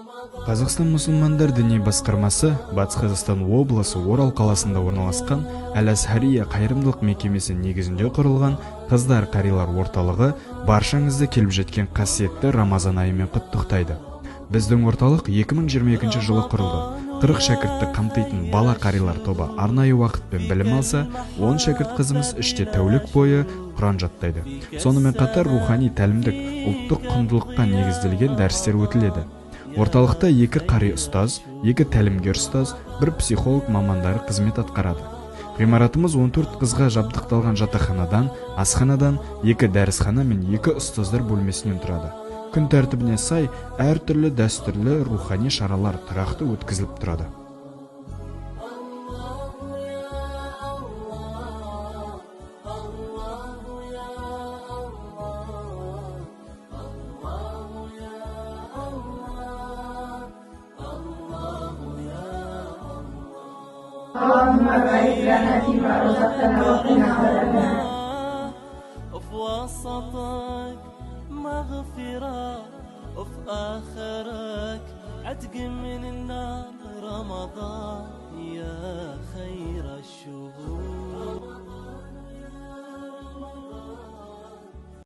Қазақстан мұсылмандар діни басқармасы Батыс Қазақстан облысы Орал қаласында орналасқан Әл-Азхария қайырымдылық мекемесі негізінде құрылған қыздар қарилар орталығы баршаңызды келіп жеткен қасиетті Рамазан айымен құттықтайды. Біздің орталық 2022 жылы құрылды. 40 шәкіртті қамтитын бала қарилар тобы арнайы уақытпен білім алса, 10 шәкірт қызымыз іште тәулік бойы Құран жаттайды. Сонымен қатар рухани тәлімдік ұлттық құндылыққа негізделген дәрістер өтіледі. Орталықта 2 қари ұстаз, 2 тәлімгер ұстаз, 1 психолог мамандары қызмет атқарады. Ғимаратымыз 14 қызға жабдықталған жатақханадан, асханадан, 2 дәрісхана мен 2 ұстаздар бөлмесінен тұрады. Күн тәртібіне сай әртүрлі дәстүрлі рухани шаралар тұрақты өткізіліп тұрады. اللهم بارك لنا فيما رزقتنا وقنا عذاب النار. وفي وسطك مغفرة وفي آخرك عتق من النار رمضان